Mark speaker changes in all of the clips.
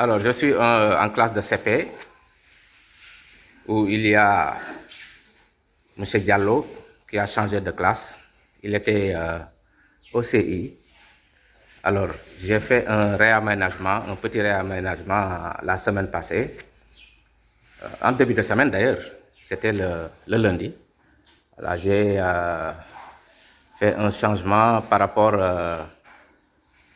Speaker 1: Alors, je suis en classe de CP où il y a M. Diallo qui a changé de classe. Il était au CI. Alors, j'ai fait un petit réaménagement la semaine passée. En début de semaine d'ailleurs, c'était le lundi. Voilà, j'ai fait un changement par rapport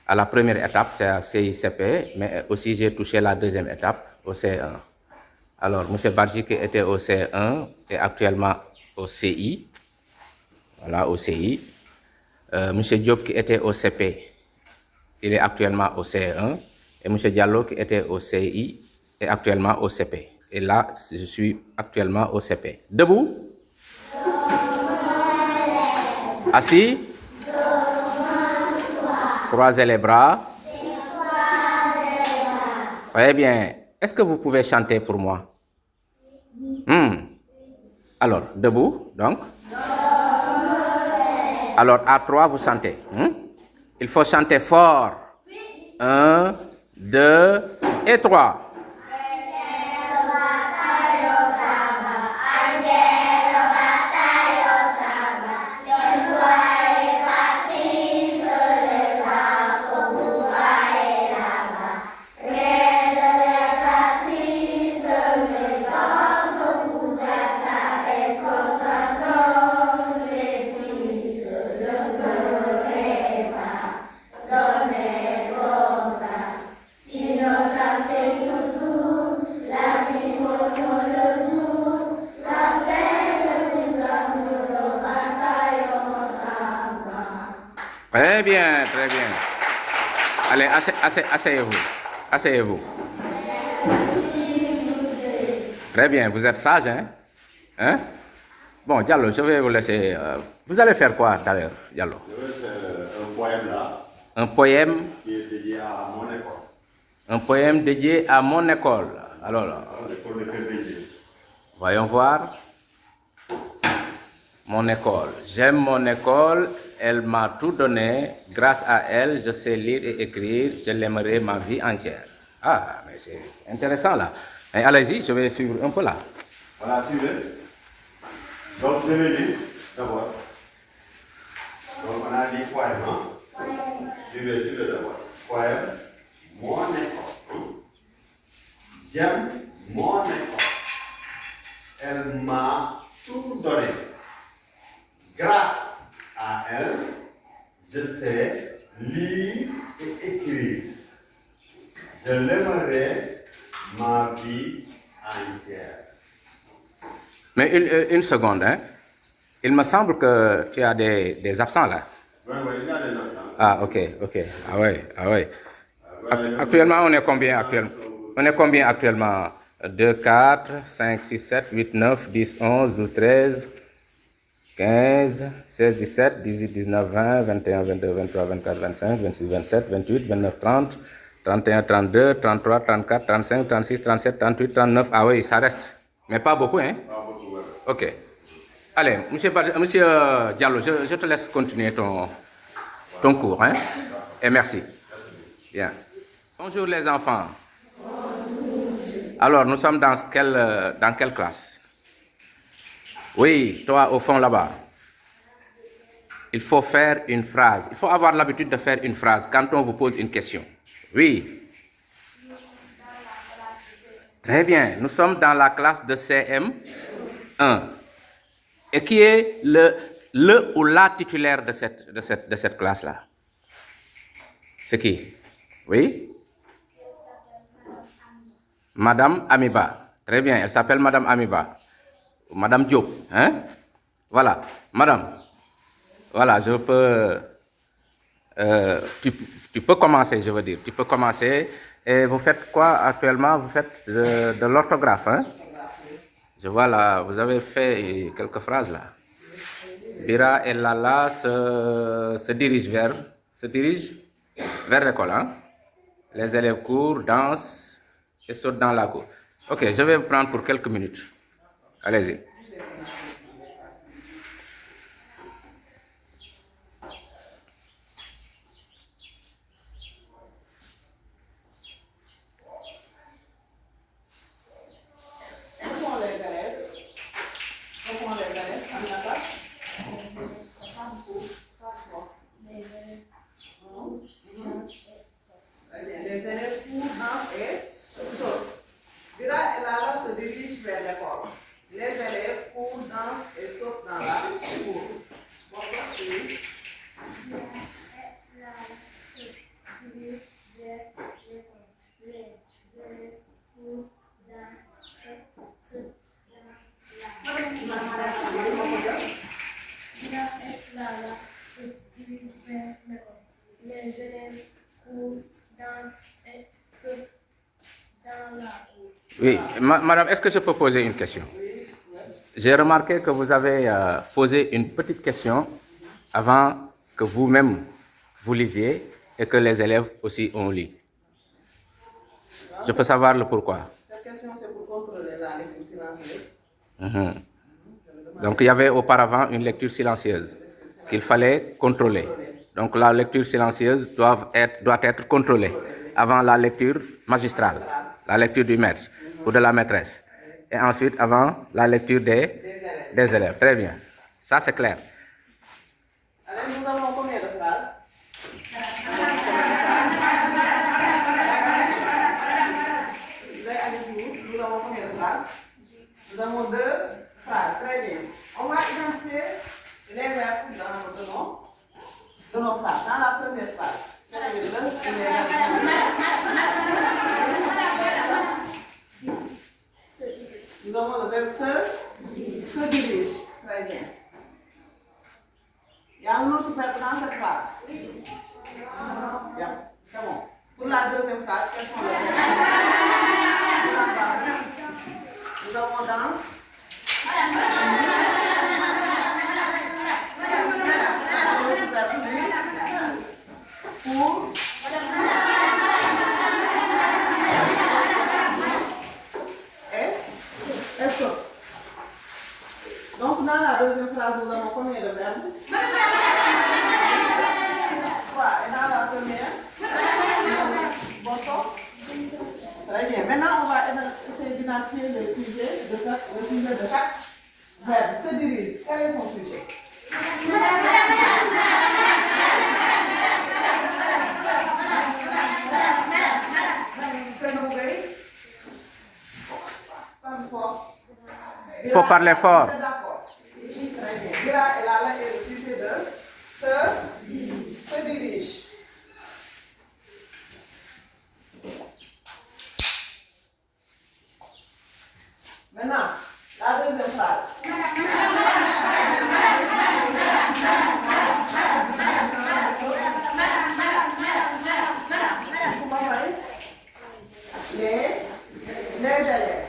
Speaker 1: à la première étape, c'est à CICP, mais aussi j'ai touché la deuxième étape, au C1. Alors, M. Badji qui était au C1 est actuellement au CI. Voilà, au CI. M. Diop qui était au CP, il est actuellement au C1. Et M. Diallo qui était au CI est actuellement au CP. Et là, je suis actuellement au CP. Debout. Assis. Croisez les bras. Très bien. Est-ce que vous pouvez chanter pour moi? Alors, debout, donc. Alors, à 3, vous chantez. Il faut chanter fort. 1, 2 et 3. Très bien, très bien. Allez, asseyez-vous. Asseyez-vous. Très bien, vous êtes sage, hein? Bon, Diallo, je vais vous laisser. Vous allez faire quoi d'ailleurs, Diallo?
Speaker 2: Je vais faire un poème là.
Speaker 1: Un poème?
Speaker 2: Qui est dédié à mon école.
Speaker 1: Un poème dédié à mon école. Alors,
Speaker 2: L'école de Kébédié.
Speaker 1: Voyons voir. Mon école. J'aime mon école. Elle m'a tout donné. Grâce à elle, je sais lire et écrire. Je l'aimerai ma vie entière. Ah, mais c'est intéressant là. Et allez-y, je vais suivre un peu là.
Speaker 2: Voilà, suivez. Donc, je vais lire d'abord. Donc, on a dit poème, hein? Suivez d'abord. Poème, mon école. J'aime mon école. Elle m'a tout donné. Grâce à elle, je sais lire et écrire. Je l'aimerai ma vie entière.
Speaker 1: Mais une seconde, hein. Il me semble que tu as des absents là.
Speaker 2: Oui, il y a des absents.
Speaker 1: Ah, ok. Ah ouais. Actuellement, on est combien actuellement? On est combien actuellement? 2, 4, 5, 6, 7, 8, 9, 10, 11, 12, 13, 15, 16, 17, 18, 19, 20, 21, 22, 23, 24, 25, 26, 27, 28, 29, 30, 31, 32, 33, 34, 35, 36, 37, 38, 39. Ah oui, ça reste. Mais pas beaucoup, hein?
Speaker 2: Pas beaucoup, ouais.
Speaker 1: Ok. Allez, monsieur Diallo, je te laisse continuer ton cours, hein? Et merci. Bien. Bonjour les enfants. Alors, nous sommes dans quelle classe? Oui, toi au fond là-bas. Il faut faire une phrase. Il faut avoir l'habitude de faire une phrase quand on vous pose une question. Oui. Très bien. Nous sommes dans la classe de CM1. Et qui est le ou la titulaire de cette classe-là? C'est qui? Oui? Madame Amiba. Très bien, elle s'appelle Madame Amiba. Madame Diop, hein? Voilà, Madame. Voilà, je peux... tu peux commencer, je veux dire. Tu peux commencer. Et vous faites quoi actuellement? Vous faites de l'orthographe, hein? Je vois là, vous avez fait quelques phrases là. Bira et Lala se dirigent vers l'école, hein? Les élèves courent, dansent et sautent dans la cour. Ok, je vais vous prendre pour quelques minutes. Allez-y.
Speaker 3: là se dirigent vers l'école. Les élèves courent, dansent et sautent dans la cour.
Speaker 1: Oui, madame, est-ce que je peux poser une question? J'ai remarqué que vous avez posé une petite question avant que vous-même vous lisiez et que les élèves aussi ont lu. Je peux savoir le pourquoi.
Speaker 4: Cette question, c'est pour contrôler la lecture silencieuse.
Speaker 1: Donc, il y avait auparavant une lecture silencieuse qu'il fallait contrôler. Donc, la lecture silencieuse doit être contrôlée avant la lecture magistrale, la lecture du maître ou de la maîtresse. Et ensuite, avant la lecture des élèves. Très bien. Ça, c'est clair.
Speaker 4: Alors, nous avons combien de phrases? Nous avons combien de phrases? Nous avons 2 phrases. Très bien. On va identifier les verbes de nos phrases. Dans la première phrase, quel est le verbe et les verbes? Nous avons le verbe se dirige. Très bien. Il y a un autre verbe dans cette phrase? Bien, c'est bon. Pour la deuxième phrase, quels sont les verbes? Nous avons danse. Pour. Et saute. Donc, dans la deuxième phrase, nous avons combien de verbes? 3. Et dans la première? Bonsoir. Très bien. Maintenant, on va essayer d'identifier le sujet de chaque verbe. Se dirige. Quel est son sujet? Se nourrir. Parle fort.
Speaker 1: Il faut parler fort.
Speaker 4: D'accord. Très bien. Bira et Lala est le sujet de se dirige. Maintenant, la deuxième phrase. Les élèves.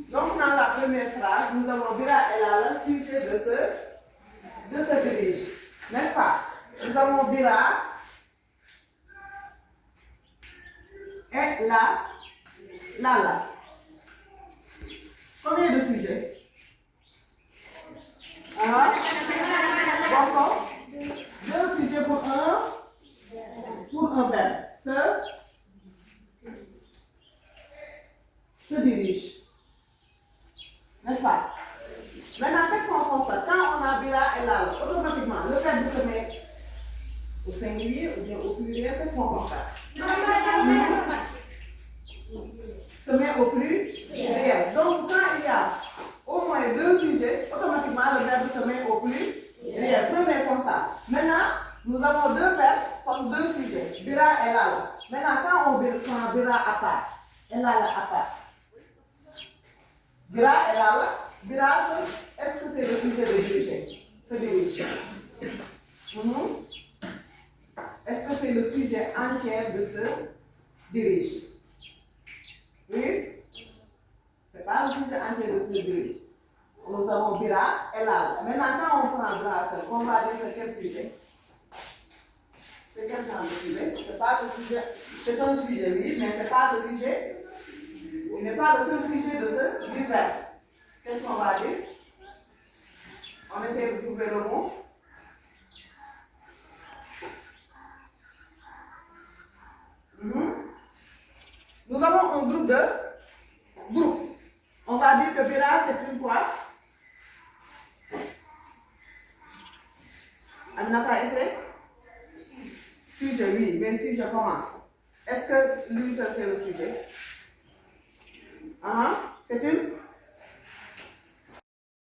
Speaker 4: Donc, dans la première phrase, nous avons Bira et Lala, sujet de se dirige. N'est-ce pas? Nous avons Bira et Lala. Combien de sujets? Bonsoir. 2 sujets pour un verbe. Se dirige. N'est-ce pas? Maintenant, qu'est-ce qu'on constate? Quand on a Bira et Lala, automatiquement, le verbe se met au singulier ou bien au pluriel, qu'est-ce qu'on constate? Se met au pluriel. Donc, quand il y a au moins 2 sujets, automatiquement, le verbe se met au pluriel. Premier constat. Maintenant, nous avons 2 verbes, sont 2 sujets, Bira et Lala. Maintenant, quand on prend Bira à part et Lala à part, Bira et Lala, Bira, est-ce que c'est le sujet de diriger? Se dirige. Est-ce que c'est le sujet entier de se dirige? Oui? C'est pas le sujet entier de se dirige. Nous avons Bira et Lala. Maintenant, quand on prend Bira seul, on va dire c'est quel sujet? C'est quel genre de sujet? C'est pas le sujet. C'est un sujet, oui, mais c'est pas le sujet. Il n'est pas le seul sujet du verbe. Qu'est-ce qu'on va dire? On essaie de trouver le mot. Nous avons un groupe de groupes. On va dire que Bira, c'est une quoi? Aminata, essaie. Sujet, oui, mais sujet comment? Est-ce que lui seul c'est le sujet? C'est une